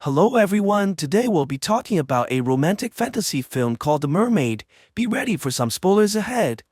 Hello everyone, today we'll be talking about a romantic fantasy film called The Mermaid. Be ready for some spoilers ahead.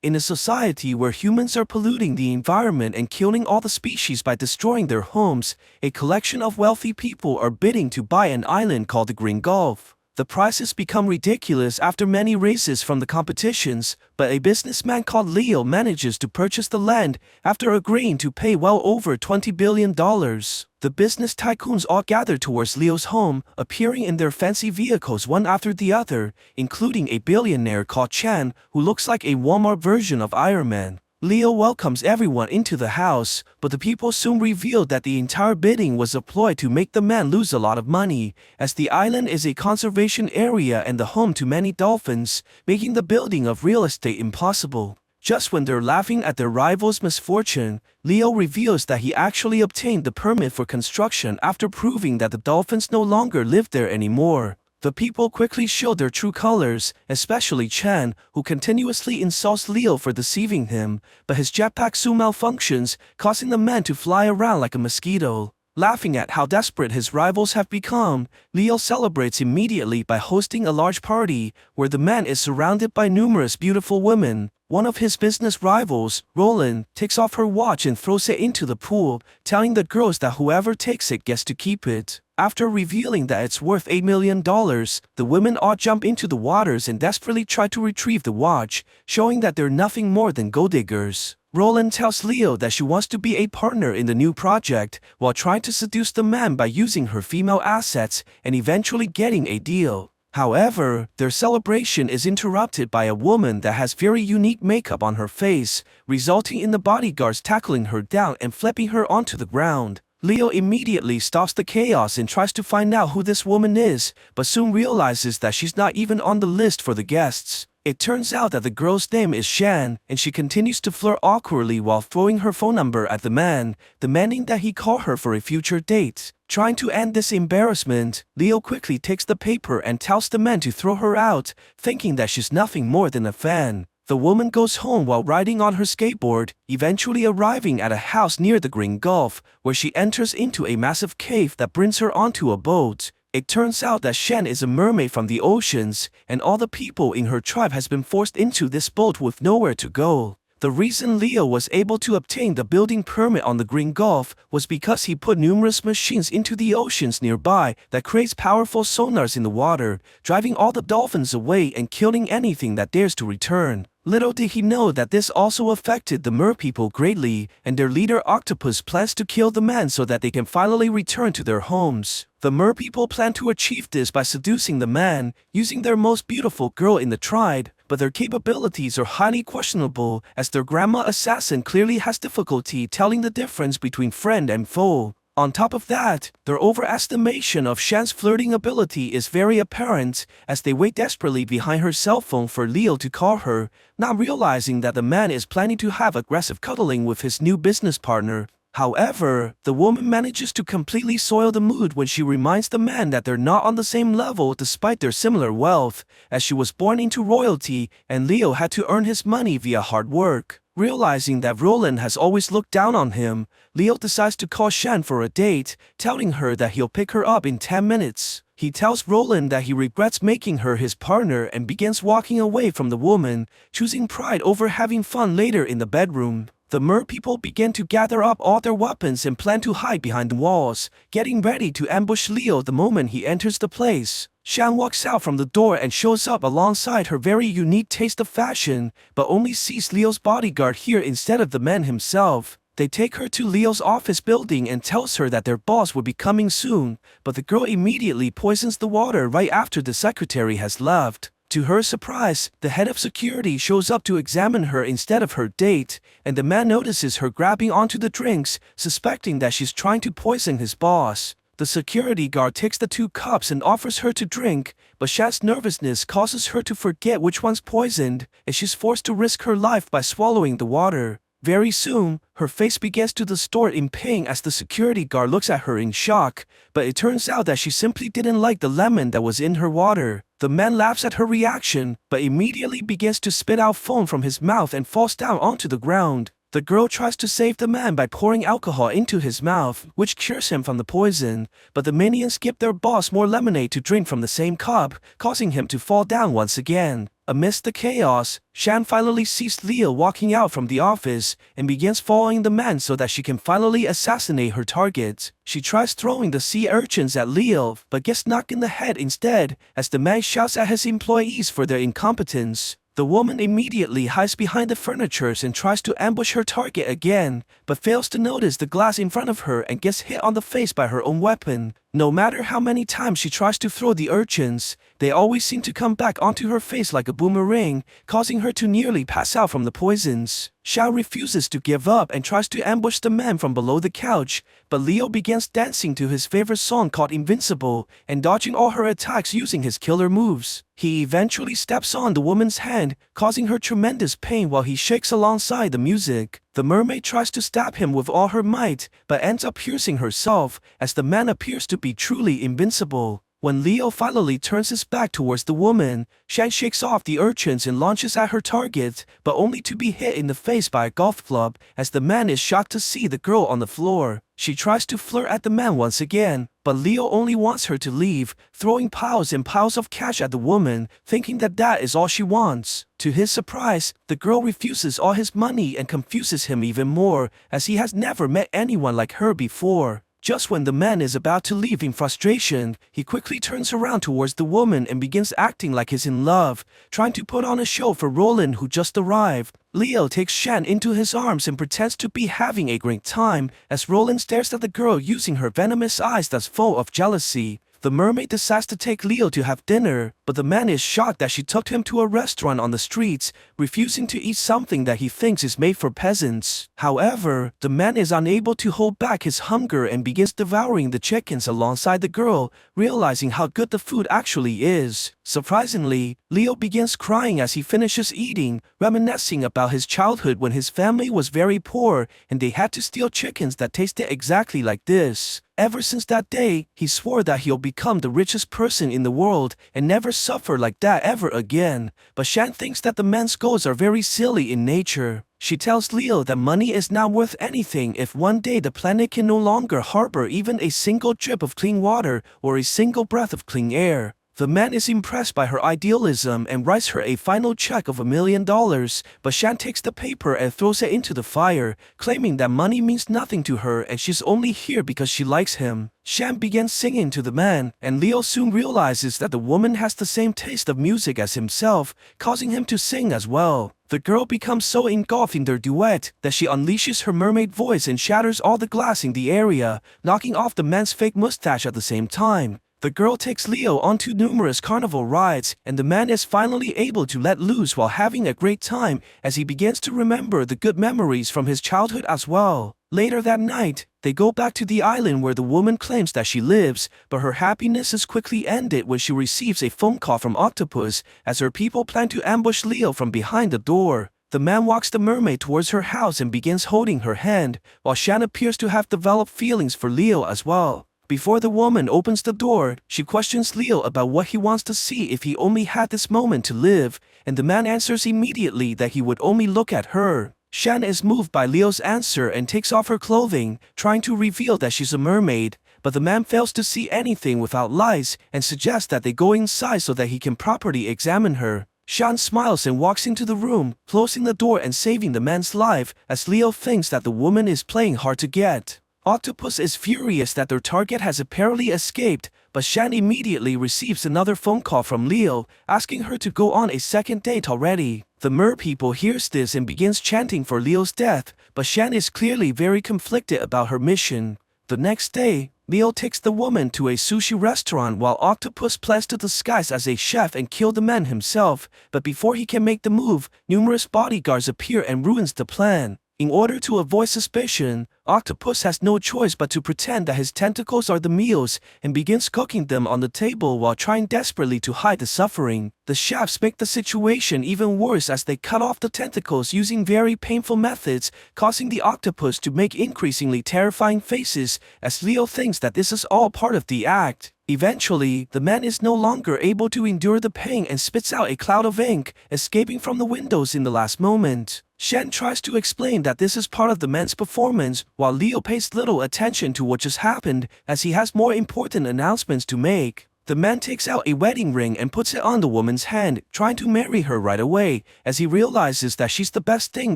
In a society where humans are polluting the environment and killing all the species by destroying their homes, a collection of wealthy people are bidding to buy an island called the Green Gulf. The prices become ridiculous after many races from the competitions, but a businessman called Leo manages to purchase the land after agreeing to pay well over $20 billion. The business tycoons all gather towards Leo's home, appearing in their fancy vehicles one after the other, including a billionaire called Chan, who looks like a Walmart version of Iron Man. Leo welcomes everyone into the house, but the people soon reveal that the entire bidding was a ploy to make the man lose a lot of money, as the island is a conservation area and the home to many dolphins, making the building of real estate impossible. Just when they're laughing at their rival's misfortune, Leo reveals that he actually obtained the permit for construction after proving that the dolphins no longer live there anymore. The people quickly show their true colors, especially Chan, who continuously insults Leo for deceiving him, but his jetpack soon malfunctions, causing the man to fly around like a mosquito. Laughing at how desperate his rivals have become, Leo celebrates immediately by hosting a large party, where the man is surrounded by numerous beautiful women. One of his business rivals, Roland, takes off her watch and throws it into the pool, telling the girls that whoever takes it gets to keep it. After revealing that it's worth $8 million, the women all jump into the waters and desperately try to retrieve the watch, showing that they're nothing more than gold diggers. Roland tells Leo that she wants to be a partner in the new project, while trying to seduce the man by using her female assets and eventually getting a deal. However, their celebration is interrupted by a woman that has very unique makeup on her face, resulting in the bodyguards tackling her down and flipping her onto the ground. Leo immediately stops the chaos and tries to find out who this woman is, but soon realizes that she's not even on the list for the guests. It turns out that the girl's name is Shan, and she continues to flirt awkwardly while throwing her phone number at the man, demanding that he call her for a future date. Trying to end this embarrassment, Leo quickly takes the paper and tells the man to throw her out, thinking that she's nothing more than a fan. The woman goes home while riding on her skateboard, eventually arriving at a house near the Green Gulf, where she enters into a massive cave that brings her onto a boat. It turns out that Shen is a mermaid from the oceans, and all the people in her tribe has been forced into this boat with nowhere to go. The reason Leo was able to obtain the building permit on the Green Gulf was because he put numerous machines into the oceans nearby that creates powerful sonars in the water, driving all the dolphins away and killing anything that dares to return. Little did he know that this also affected the mer people greatly, and their leader Octopus plans to kill the man so that they can finally return to their homes. The mer people plan to achieve this by seducing the man, using their most beautiful girl in the tribe, but their capabilities are highly questionable, as their grandma assassin clearly has difficulty telling the difference between friend and foe. On top of that, their overestimation of Shan's flirting ability is very apparent, as they wait desperately behind her cell phone for Leo to call her, not realizing that the man is planning to have aggressive cuddling with his new business partner. However, the woman manages to completely soil the mood when she reminds the man that they're not on the same level despite their similar wealth, as she was born into royalty and Leo had to earn his money via hard work. Realizing that Roland has always looked down on him, Leo decides to call Shan for a date, telling her that he'll pick her up in 10 minutes. He tells Roland that he regrets making her his partner and begins walking away from the woman, choosing pride over having fun later in the bedroom. The mer people begin to gather up all their weapons and plan to hide behind the walls, getting ready to ambush Leo the moment he enters the place. Shan walks out from the door and shows up alongside her very unique taste of fashion, but only sees Leo's bodyguard here instead of the man himself. They take her to Leo's office building and tells her that their boss will be coming soon, but the girl immediately poisons the water right after the secretary has left. To her surprise, the head of security shows up to examine her instead of her date, and the man notices her grabbing onto the drinks, suspecting that she's trying to poison his boss. The security guard takes the 2 cups and offers her to drink, but Shan's nervousness causes her to forget which one's poisoned, and she's forced to risk her life by swallowing the water. Very soon, her face begins to distort in pain as the security guard looks at her in shock, but it turns out that she simply didn't like the lemon that was in her water. The man laughs at her reaction, but immediately begins to spit out foam from his mouth and falls down onto the ground. The girl tries to save the man by pouring alcohol into his mouth, which cures him from the poison, but the minions give their boss more lemonade to drink from the same cup, causing him to fall down once again. Amidst the chaos, Shan finally sees Leo walking out from the office and begins following the man so that she can finally assassinate her target. She tries throwing the sea urchins at Leo, but gets knocked in the head instead as the man shouts at his employees for their incompetence. The woman immediately hides behind the furniture and tries to ambush her target again, but fails to notice the glass in front of her and gets hit on the face by her own weapon. No matter how many times she tries to throw the urchins, they always seem to come back onto her face like a boomerang, causing her to nearly pass out from the poisons. Xiao refuses to give up and tries to ambush the man from below the couch, but Leo begins dancing to his favorite song called Invincible and dodging all her attacks using his killer moves. He eventually steps on the woman's hand, causing her tremendous pain while he shakes alongside the music. The mermaid tries to stab him with all her might, but ends up piercing herself, as the man appears to be truly invincible. When Leo finally turns his back towards the woman, Shan shakes off the urchins and launches at her target, but only to be hit in the face by a golf club, as the man is shocked to see the girl on the floor. She tries to flirt at the man once again, but Leo only wants her to leave, throwing piles and piles of cash at the woman, thinking that that is all she wants. To his surprise, the girl refuses all his money and confuses him even more, as he has never met anyone like her before. Just when the man is about to leave in frustration, he quickly turns around towards the woman and begins acting like he's in love, trying to put on a show for Roland who just arrived. Leo takes Shan into his arms and pretends to be having a great time, as Roland stares at the girl using her venomous eyes that's full of jealousy. The mermaid decides to take Leo to have dinner, but the man is shocked that she took him to a restaurant on the streets, refusing to eat something that he thinks is made for peasants. However, the man is unable to hold back his hunger and begins devouring the chickens alongside the girl, realizing how good the food actually is. Surprisingly, Leo begins crying as he finishes eating, reminiscing about his childhood when his family was very poor and they had to steal chickens that tasted exactly like this. Ever since that day, he swore that he'll become the richest person in the world and never suffer like that ever again. But Shan thinks that the man's goals are very silly in nature. She tells Leo that money is not worth anything if one day the planet can no longer harbor even a single drip of clean water or a single breath of clean air. The man is impressed by her idealism and writes her a final check of $1 million, but Shan takes the paper and throws it into the fire, claiming that money means nothing to her and she's only here because she likes him. Shan begins singing to the man, and Leo soon realizes that the woman has the same taste of music as himself, causing him to sing as well. The girl becomes so engulfed in their duet that she unleashes her mermaid voice and shatters all the glass in the area, knocking off the man's fake mustache at the same time. The girl takes Leo onto numerous carnival rides, and the man is finally able to let loose while having a great time as he begins to remember the good memories from his childhood as well. Later that night, they go back to the island where the woman claims that she lives, but her happiness is quickly ended when she receives a phone call from Octopus as her people plan to ambush Leo from behind the door. The man walks the mermaid towards her house and begins holding her hand, while Shan appears to have developed feelings for Leo as well. Before the woman opens the door, she questions Leo about what he wants to see if he only had this moment to live, and the man answers immediately that he would only look at her. Shan is moved by Leo's answer and takes off her clothing, trying to reveal that she's a mermaid, but the man fails to see anything without lies and suggests that they go inside so that he can properly examine her. Shan smiles and walks into the room, closing the door and saving the man's life, as Leo thinks that the woman is playing hard to get. Octopus is furious that their target has apparently escaped, but Shan immediately receives another phone call from Leo, asking her to go on a second date already. The mer people hears this and begins chanting for Leo's death, but Shan is clearly very conflicted about her mission. The next day, Leo takes the woman to a sushi restaurant while Octopus plans to disguise as a chef and kill the man himself, but before he can make the move, numerous bodyguards appear and ruins the plan. In order to avoid suspicion, Octopus has no choice but to pretend that his tentacles are the meals and begins cooking them on the table while trying desperately to hide the suffering. The chefs make the situation even worse as they cut off the tentacles using very painful methods, causing the octopus to make increasingly terrifying faces as Leo thinks that this is all part of the act. Eventually, the man is no longer able to endure the pain and spits out a cloud of ink, escaping from the windows in the last moment. Shen tries to explain that this is part of the men's performance, while Leo pays little attention to what just happened as he has more important announcements to make. The man takes out a wedding ring and puts it on the woman's hand, trying to marry her right away, as he realizes that she's the best thing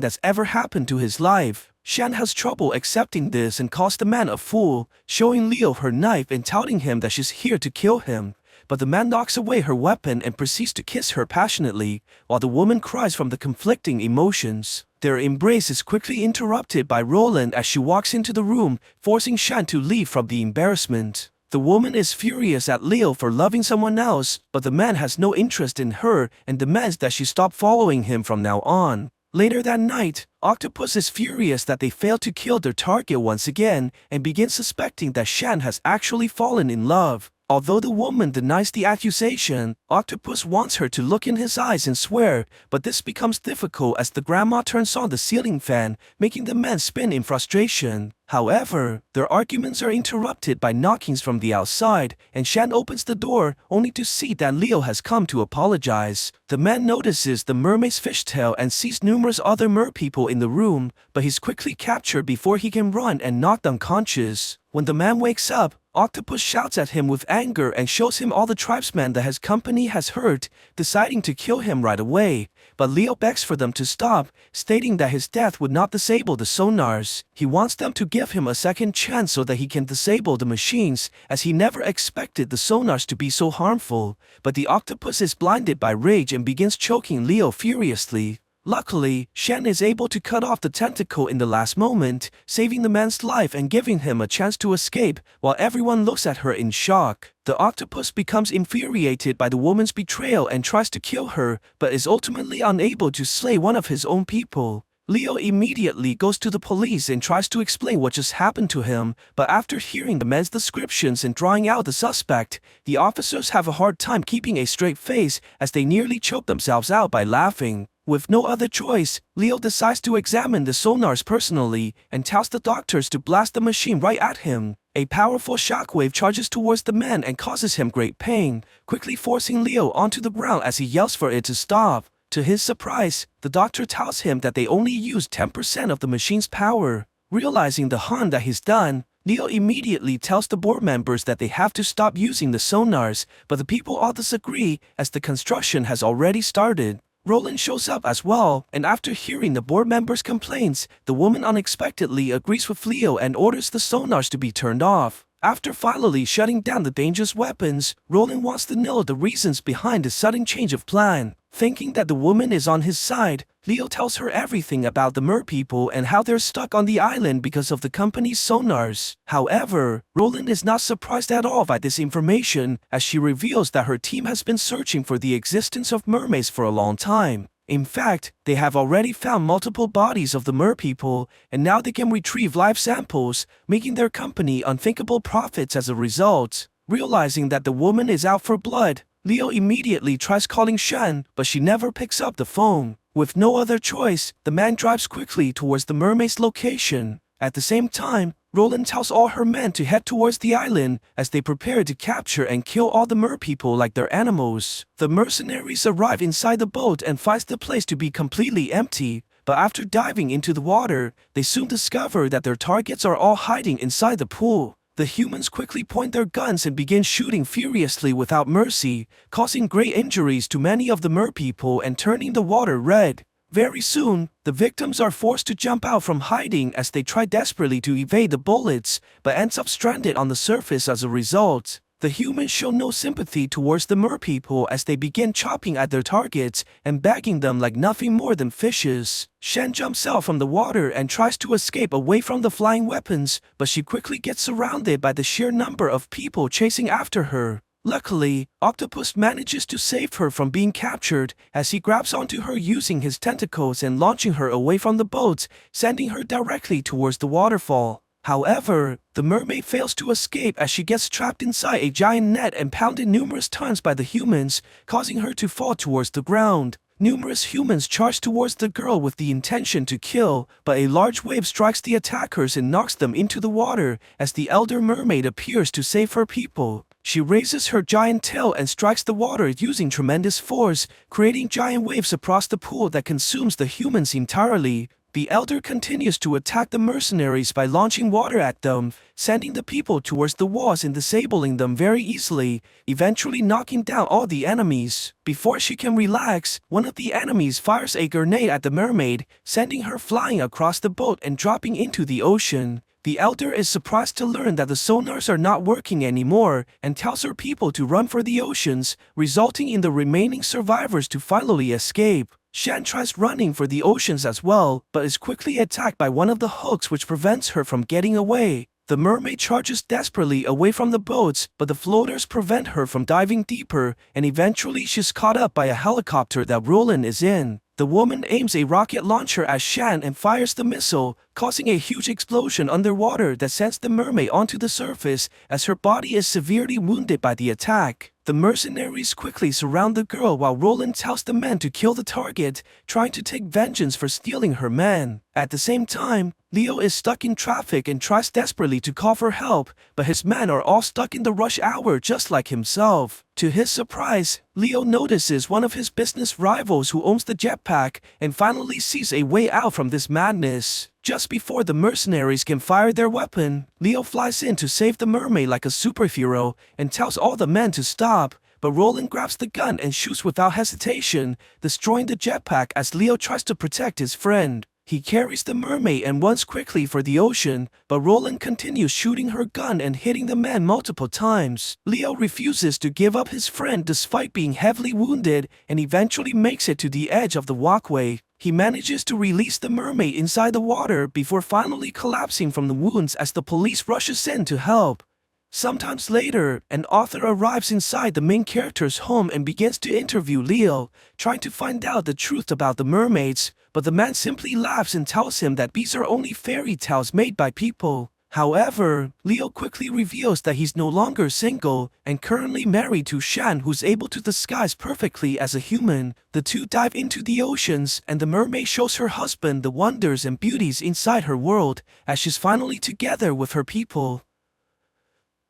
that's ever happened to his life. Shen has trouble accepting this and calls the man a fool, showing Leo her knife and touting him that she's here to kill him. But the man knocks away her weapon and proceeds to kiss her passionately, while the woman cries from the conflicting emotions. Their embrace is quickly interrupted by Roland as she walks into the room, forcing Shen to leave from the embarrassment. The woman is furious at Leo for loving someone else, but the man has no interest in her and demands that she stop following him from now on. Later that night, Octopus is furious that they failed to kill their target once again and begins suspecting that Shen has actually fallen in love. Although the woman denies the accusation, Octopus wants her to look in his eyes and swear, but this becomes difficult as the grandma turns on the ceiling fan, making the man spin in frustration. However, their arguments are interrupted by knockings from the outside, and Shen opens the door, only to see that Leo has come to apologize. The man notices the mermaid's fishtail and sees numerous other merpeople in the room, but he's quickly captured before he can run and knocked unconscious. When the man wakes up, Octopus shouts at him with anger and shows him all the tribesmen that his company has hurt, deciding to kill him right away. But Leo begs for them to stop, stating that his death would not disable the sonars. He wants them to give him a second chance so that he can disable the machines, as he never expected the sonars to be so harmful. But the octopus is blinded by rage and begins choking Leo furiously. Luckily, Shen is able to cut off the tentacle in the last moment, saving the man's life and giving him a chance to escape, while everyone looks at her in shock. The octopus becomes infuriated by the woman's betrayal and tries to kill her, but is ultimately unable to slay one of his own people. Leo immediately goes to the police and tries to explain what just happened to him, but after hearing the man's descriptions and drawing out the suspect, the officers have a hard time keeping a straight face as they nearly choke themselves out by laughing. With no other choice, Leo decides to examine the sonars personally and tells the doctors to blast the machine right at him. A powerful shockwave charges towards the man and causes him great pain, quickly forcing Leo onto the ground as he yells for it to stop. To his surprise, the doctor tells him that they only used 10% of the machine's power. Realizing the harm that he's done, Leo immediately tells the board members that they have to stop using the sonars, but the people all disagree as the construction has already started. Roland shows up as well, and after hearing the board members' complaints, the woman unexpectedly agrees with Leo and orders the sonars to be turned off. After finally shutting down the dangerous weapons, Roland wants to know the reasons behind the sudden change of plan. Thinking that the woman is on his side, Leo tells her everything about the merpeople and how they're stuck on the island because of the company's sonars. However, Roland is not surprised at all by this information, as she reveals that her team has been searching for the existence of mermaids for a long time. In fact, they have already found multiple bodies of the merpeople, and now they can retrieve live samples, making their company unthinkable profits as a result. Realizing that the woman is out for blood, Leo immediately tries calling Shen, but she never picks up the phone. With no other choice, the man drives quickly towards the mermaid's location. At the same time, Roland tells all her men to head towards the island as they prepare to capture and kill all the merpeople like their animals. The mercenaries arrive inside the boat and find the place to be completely empty, but after diving into the water, they soon discover that their targets are all hiding inside the pool. The humans quickly point their guns and begin shooting furiously without mercy, causing great injuries to many of the merpeople and turning the water red. Very soon, the victims are forced to jump out from hiding as they try desperately to evade the bullets, but ends up stranded on the surface as a result. The humans show no sympathy towards the merpeople as they begin chopping at their targets and bagging them like nothing more than fishes. Shen jumps out from the water and tries to escape away from the flying weapons, but she quickly gets surrounded by the sheer number of people chasing after her. Luckily, Octopus manages to save her from being captured as he grabs onto her using his tentacles and launching her away from the boat, sending her directly towards the waterfall. However, the mermaid fails to escape as she gets trapped inside a giant net and pounded numerous times by the humans, causing her to fall towards the ground. Numerous humans charge towards the girl with the intention to kill, but a large wave strikes the attackers and knocks them into the water as the elder mermaid appears to save her people. She raises her giant tail and strikes the water using tremendous force, creating giant waves across the pool that consumes the humans entirely. The elder continues to attack the mercenaries by launching water at them, sending the people towards the walls and disabling them very easily, eventually knocking down all the enemies. Before she can relax, one of the enemies fires a grenade at the mermaid, sending her flying across the boat and dropping into the ocean. The elder is surprised to learn that the sonars are not working anymore and tells her people to run for the oceans, resulting in the remaining survivors to finally escape. Shan tries running for the oceans as well, but is quickly attacked by one of the hooks which prevents her from getting away. The mermaid charges desperately away from the boats, but the floaters prevent her from diving deeper, and eventually she's caught up by a helicopter that Roland is in. The woman aims a rocket launcher at Shan and fires the missile, causing a huge explosion underwater that sends the mermaid onto the surface as her body is severely wounded by the attack. The mercenaries quickly surround the girl while Roland tells the men to kill the target, trying to take vengeance for stealing her man. At the same time, Leo is stuck in traffic and tries desperately to call for help, but his men are all stuck in the rush hour just like himself. To his surprise, Leo notices one of his business rivals who owns the jetpack and finally sees a way out from this madness. Just before the mercenaries can fire their weapon, Leo flies in to save the mermaid like a superhero and tells all the men to stop, but Roland grabs the gun and shoots without hesitation, destroying the jetpack as Leo tries to protect his friend. He carries the mermaid and runs quickly for the ocean, but Roland continues shooting her gun and hitting the man multiple times. Leo refuses to give up his friend despite being heavily wounded and eventually makes it to the edge of the walkway. He manages to release the mermaid inside the water before finally collapsing from the wounds as the police rushes in to help. Sometimes later, an author arrives inside the main character's home and begins to interview Leo, trying to find out the truth about the mermaids, but the man simply laughs and tells him that these are only fairy tales made by people. However, Leo quickly reveals that he's no longer single and currently married to Shan, who's able to disguise perfectly as a human. The two dive into the oceans and the mermaid shows her husband the wonders and beauties inside her world as she's finally together with her people.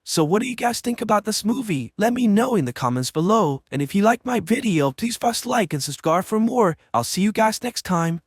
So what do you guys think about this movie? Let me know in the comments below, and if you like my video, please press like and subscribe for more. I'll see you guys next time.